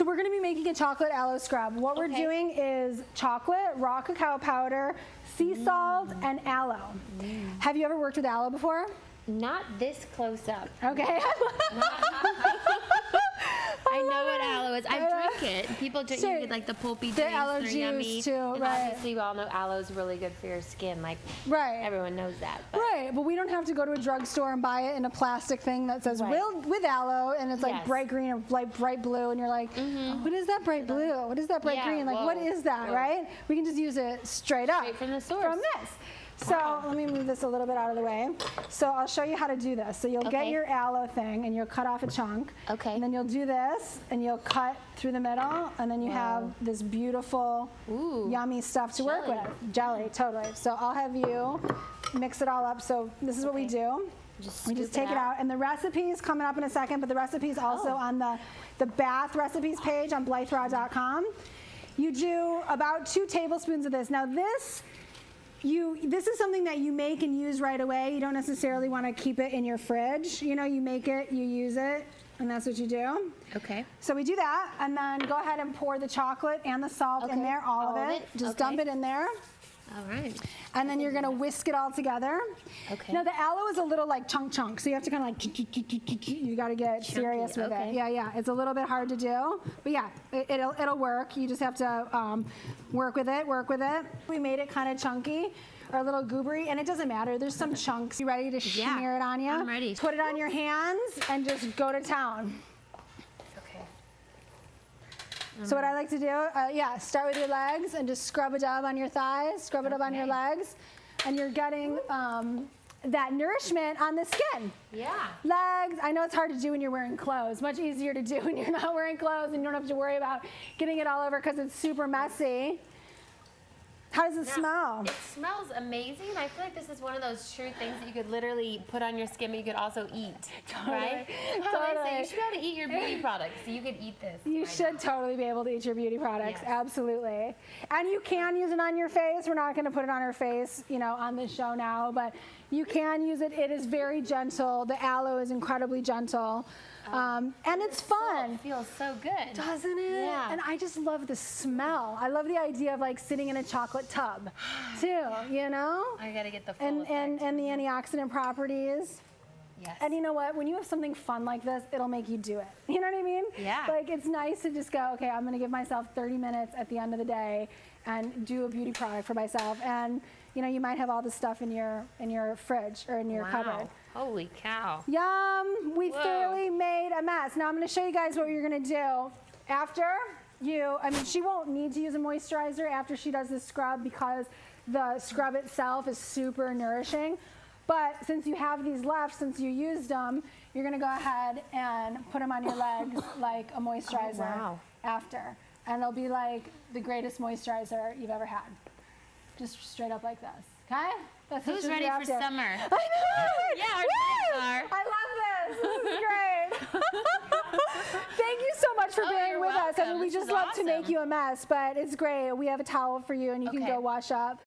So we're going to be making a chocolate aloe scrub. What we're doing is chocolate, raw cacao powder, sea salt, and aloe. Have you ever worked with aloe before? Not this close up. Okay. I know what aloe is. I drink it. People drink Sure. you get like the pulpy The drinks. aloe They're juice yummy. too, And right. obviously we all know aloe is really good for your skin. Like Right. everyone knows that. But Right, but we don't have to go to a drugstore and buy it in a plastic thing that says Right. with aloe, and it's like Yes. bright green or like bright blue, and you're like, what is that bright blue? What is that bright Yeah, green? Like, what whoa, is that, whoa. right? We can just use it straight up. Straight from the source. From this. So let me move this a little bit out of the way. So I'll show you how to do this. So you'll get Okay. your aloe thing, and you'll cut off a chunk. Okay. And then you'll do this, and you'll cut through the middle, and then you have this beautiful, yummy stuff to work Jelly. with. Jelly, totally. So I'll have you mix it all up. So this is what we do. We just scoop take it out. And the recipe's coming up in a second, but the recipe's also on the bath recipes page on blytheraw.com. You do about 2 tablespoons of this. Now this is something that you make and use right away. You don't necessarily want to keep it in your fridge. You know, you make it, you use it, and that's what you do. Okay. So we do that, and then go ahead and pour the chocolate and the salt in there, all of it. Just dump it in there. All right. And then you're gonna whisk it all together. Okay. Now the aloe is a little like chunk, so you have to kind of like, you gotta get serious with it. Yeah, it's a little bit hard to do, but yeah, it'll work. You just have to work with it. We made it kind of chunky or a little goobery, and it doesn't matter. There's some chunks. You ready to smear it on you? I'm ready. Put it on your hands and just go to town. Okay. So what I like to do, start with your legs and just scrub it up on your thighs, scrub it up on your legs, and you're getting that nourishment on the skin. Yeah. Legs, I know it's hard to do when you're wearing clothes. Much easier to do when you're not wearing clothes and you don't have to worry about getting it all over because it's super messy. How does it smell? It smells amazing. I feel like this is one of those true things that you could literally put on your skin, but you could also eat. Right? Totally. You should be able to eat your beauty products. So you could eat this. You should totally be able to eat your beauty products, Yes. absolutely. And you can use it on your face. We're not going to put it on our face, on this show now, but you can use it. It is very gentle. The aloe is incredibly gentle. And it's fun. It feels so good. Doesn't it? Yeah. And I just love the smell. I love the idea of like sitting in a chocolate tub too, I gotta get the full effect. And the antioxidant properties. Yes. And you know what? When you have something fun like this, it'll make you do it. You know what I mean? Yeah. Like it's nice to just go, okay, I'm gonna give myself 30 minutes at the end of the day and do a beauty product for myself. And you might have all this stuff in your fridge or in your cupboard. Holy cow. Yum! We Whoa. thoroughly made a mess. Now I'm going to show you guys what you're going to do after she won't need to use a moisturizer after she does this scrub because the scrub itself is super nourishing. But since you have these left, since you used them, you're going to go ahead and put them on your legs like a moisturizer after. And they'll be like the greatest moisturizer you've ever had. Just straight up like this. Okay? That's Who's ready for summer? I know! Yeah, our kids are. I love this. This is great. Thank you so much for being you're with us. I mean, welcome. we This just is love to make awesome. you a mess, but it's great. We have a towel for you, and you can Okay. go wash up.